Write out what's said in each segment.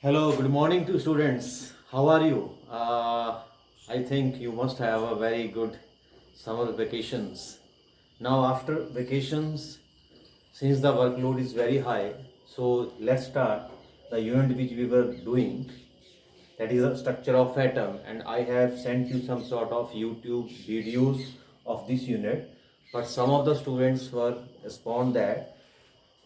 Hello, good morning to students. How are you? I think you must have a very good summer vacations. Now, after vacations, since the workload is very high, so let's start the unit which we were doing. That is the structure of atom, and I have sent you some sort of YouTube videos of this unit. But some of the students were respond that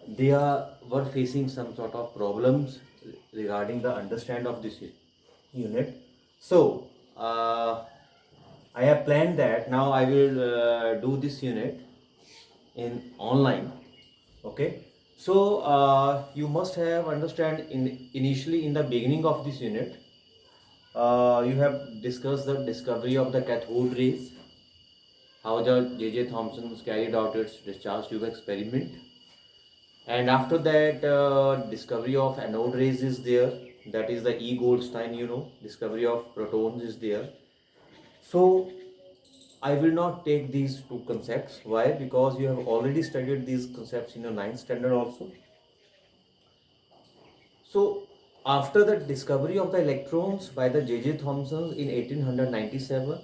were facing some sort of problems regarding the understand of this unit. So I have planned that now I will do this unit in online. Okay, so you must have understand initially in the beginning of this unit, you have discussed the discovery of the cathode rays, how the J.J. Thomson carried out its discharge tube experiment. And after that, discovery of anode rays is there. That is the E. Goldstein, discovery of protons is there. So I will not take these two concepts. Why? Because you have already studied these concepts in your 9th standard also. So after the discovery of the electrons by the J.J. Thomson in 1897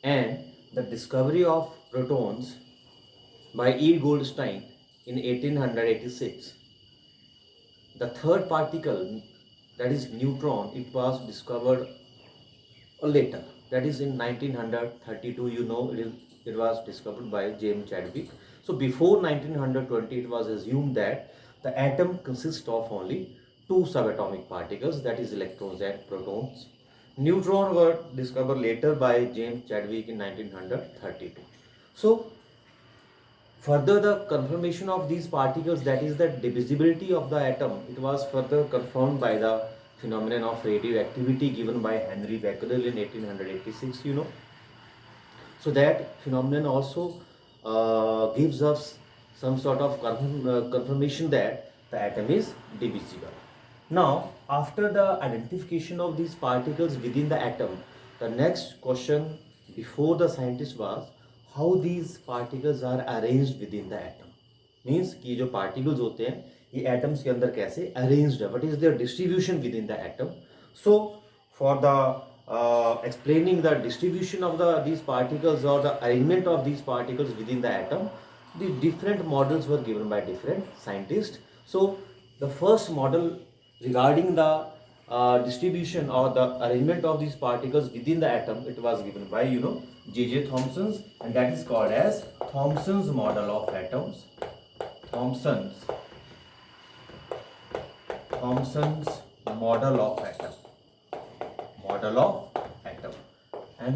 and the discovery of protons by E. Goldstein in 1886, the third particle, that is neutron, it was discovered later. That is in 1932. It was discovered by James Chadwick. So before 1920, it was assumed that the atom consists of only two subatomic particles, that is electrons and protons. Neutron were discovered later by James Chadwick in 1932. So further, the confirmation of these particles, that is the divisibility of the atom, it was further confirmed by the phenomenon of radioactivity given by Henry Becquerel in 1886. So that phenomenon also gives us some sort of confirmation that the atom is divisible. Now, after the identification of these particles within the atom, the next question before the scientist was how these particles are arranged within the atom. Means कि जो particles होते हैं ये atoms के अंदर कैसे arranged है, what is their distribution within the atom. So for the explaining the distribution of these particles or the arrangement of these particles within the atom, the different models were given by different scientists. So the first model regarding the distribution or the arrangement of these particles within the atom, it was given by J.J. Thomson's, and that is called as Thomson's model of atoms. Thomson's model of atom. And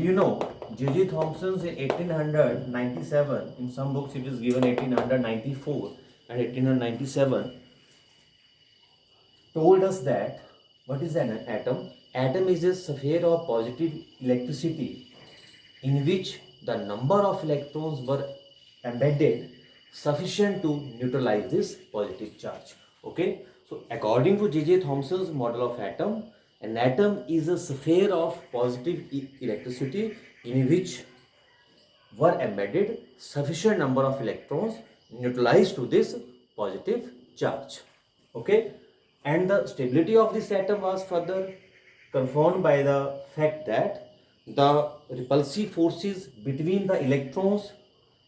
J.J. Thomson's in 1897, in some books it is given 1894 and 1897, told us that what is an atom? Atom is a sphere of positive electricity in which the number of electrons were embedded sufficient to neutralize this positive charge. Okay, so according to J.J. Thomson's model of atom, an atom is a sphere of positive electricity in which were embedded sufficient number of electrons neutralized to this positive charge. Okay, and the stability of this atom was further confirmed by the fact that the repulsive forces between the electrons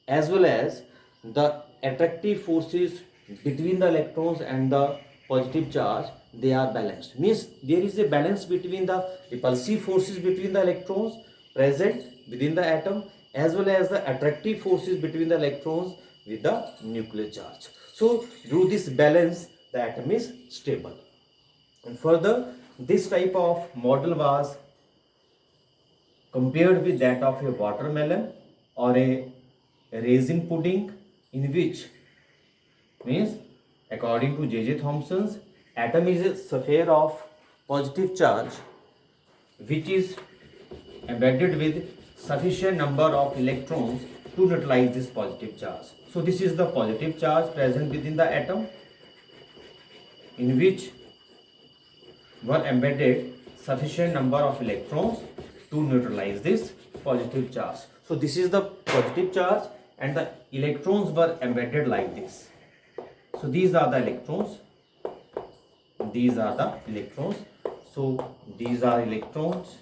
as well as the attractive forces between the electrons and the positive charge, they are balanced. Means there is a balance between the repulsive forces between the electrons present within the atom as well as the attractive forces between the electrons with the nuclear charge. So through this balance, the atom is stable. And further, this type of model was compared with that of a watermelon or a raisin pudding, in which means according to J.J. Thomson's, atom is a sphere of positive charge which is embedded with sufficient number of electrons to neutralize this positive charge. So this is the positive charge present within the atom in which were embedded sufficient number of electrons to neutralize this positive charge. So this is the positive charge and the electrons were embedded like this. So these are the electrons. So these are electrons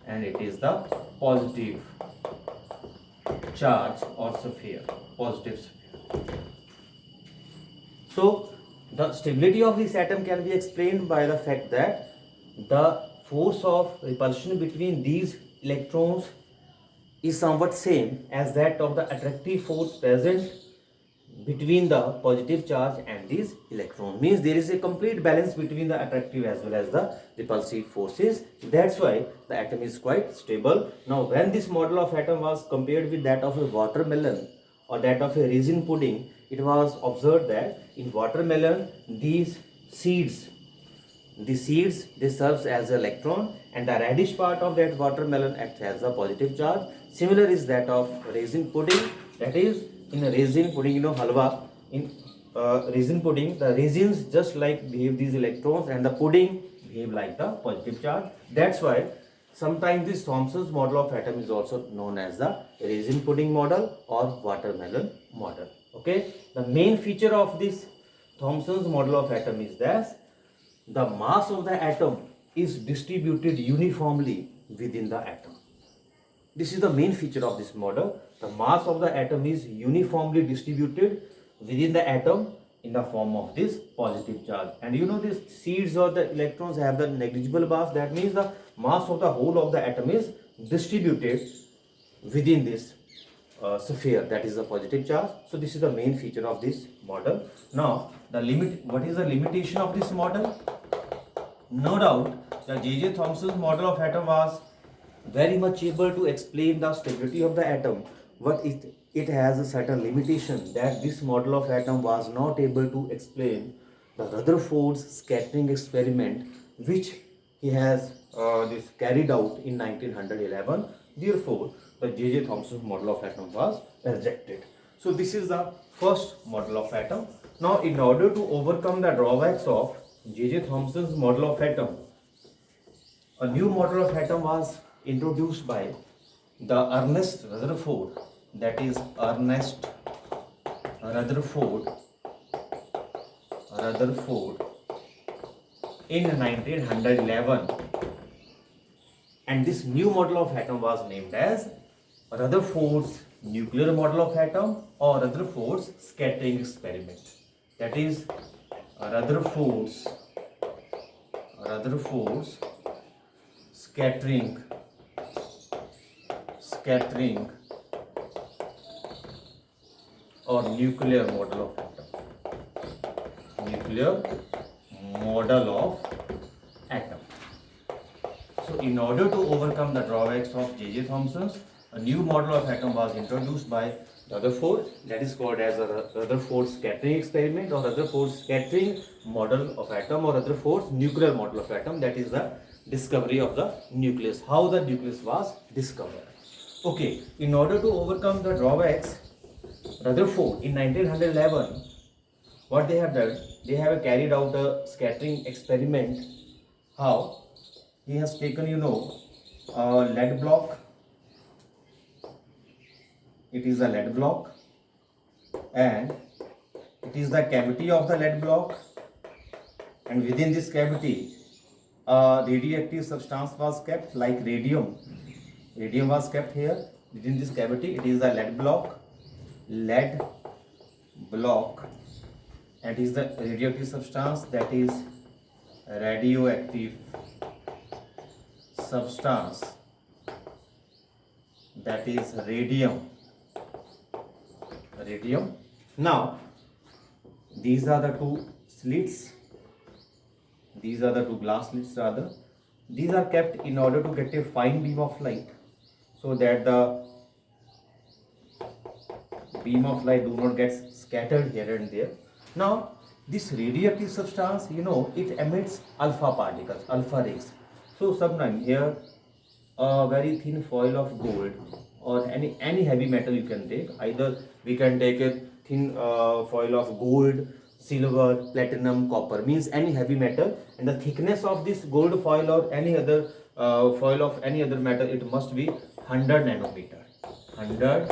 and it is the positive charge or sphere, positive sphere. So the stability of this atom can be explained by the fact that the force of repulsion between these electrons is somewhat same as that of the attractive force present between the positive charge and these electrons. Means there is a complete balance between the attractive as well as the repulsive forces. That's why the atom is quite stable. Now when this model of atom was compared with that of a watermelon or that of a raisin pudding, it was observed that in watermelon seeds they serves as an electron and the reddish part of that watermelon acts as a positive charge. Similar is that of raisin pudding. That is, in a raisin pudding, halwa, in raisin pudding, the raisins just like behave these electrons and the pudding behave like the positive charge. That's why sometimes this Thomson's model of atom is also known as the raisin pudding model or watermelon model. Okay, the main feature of this Thomson's model of atom is that the mass of the atom is distributed uniformly within the atom. This is the main feature of this model. The mass of the atom is uniformly distributed within the atom in the form of this positive charge. And these seeds or the electrons have the negligible mass. That means the mass of the whole of the atom is distributed within this sphere, that is the positive charge. So this is the main feature of this model. Now what is the limitation of this model? No doubt the J.J. Thomson's model of atom was very much able to explain the stability of the atom, but it has a certain limitation that this model of atom was not able to explain the Rutherford's scattering experiment which he has this carried out in 1911. Therefore, the J.J. Thomson's model of atom was rejected. So this is the first model of atom. Now, in order to overcome the drawbacks of J.J. Thomson's model of atom, a new model of atom was introduced by the Ernest Rutherford, that is Ernest Rutherford in 1911, and this new model of atom was named as Rutherford's nuclear model of atom or Rutherford's scattering experiment. That is Rutherford's scattering or nuclear model of atom. So in order to overcome the drawbacks of J.J. Thomson's, a new model of atom was introduced by Rutherford, that is called as a Rutherford scattering experiment or Rutherford scattering model of atom or Rutherford's nuclear model of atom. That is the discovery of the nucleus, how the nucleus was discovered. Okay, in order to overcome the drawbacks, Rutherford in 1911, what they have done, they have carried out a scattering experiment. How? He has taken, a lead block. It is a lead block and it is the cavity of the lead block, and within this cavity a radioactive substance was kept like radium. Radium was kept here within this cavity. It is the lead block, and is the radioactive substance, that is radioactive substance, that is radium. Now these are the two slits, these are the two glass slits rather. These are kept in order to get a fine beam of light, so that the beam of light do not get scattered here and there. Now this radioactive substance, it emits alpha particles, alpha rays. So sometimes here a very thin foil of gold or any heavy metal you can take. Either we can take a thin foil of gold, silver, platinum, copper, means any heavy metal, and the thickness of this gold foil or any other foil of any other metal, it must be 100 nanometer. 100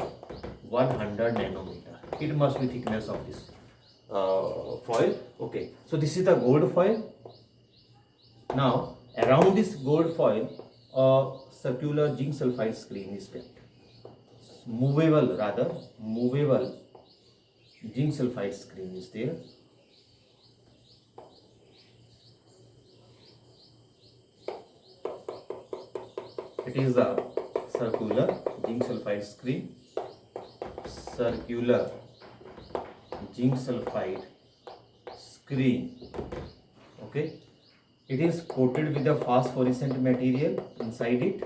nanometer. It must be thickness of this foil. Okay, so this is the gold foil. Now, around this gold foil, a circular zinc sulfide screen is kept. Movable zinc sulfide screen is there. It is a circular zinc sulfide screen. Circular zinc sulfide screen. Okay. It is coated with a phosphorescent material inside it,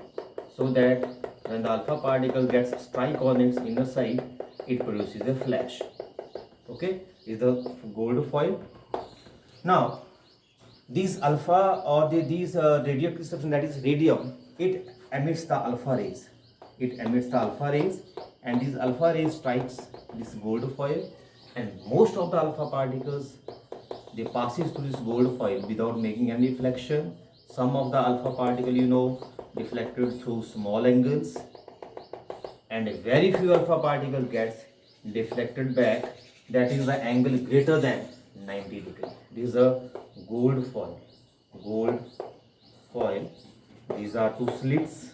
so that when the alpha particle gets strike on its inner side, it produces a flash. Okay, is the gold foil. Now, these alpha or these radioactive substance, that is radium, it emits the alpha rays. It emits the alpha rays, and these alpha rays strikes this gold foil, and most of the alpha particles, they passes through this gold foil without making any reflection. Some of the alpha particle, deflected through small angles, and a very few alpha particle gets deflected back, that is the angle greater than 90 degrees. This is a gold foil. Gold foil. These are two slits,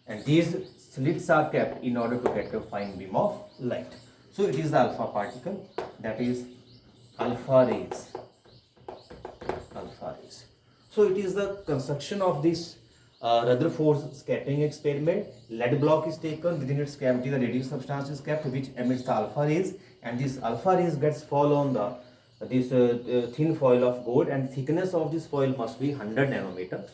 and these slits are kept in order to get a fine beam of light. So it is the alpha particle, that is alpha rays. So it is the construction of this Rutherford's scattering experiment. Lead block is taken, within its cavity the radium substance is kept which emits the alpha rays, and this alpha rays gets fall on this thin foil of gold, and thickness of this foil must be 100 nanometer.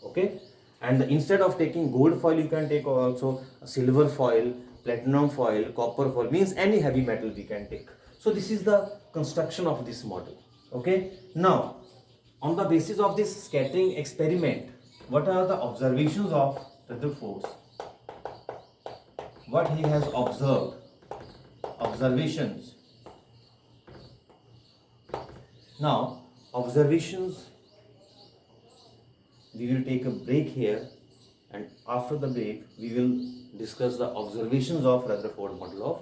Okay, and instead of taking gold foil, you can take also a silver foil, platinum foil, copper foil, means any heavy metal we can take. So this is the construction of this model. Okay, now on the basis of this scattering experiment, what are the observations of Rutherford? What he has observed? Observations. Now, observations, we will take a break here, and after the break, we will discuss the observations of Rutherford model of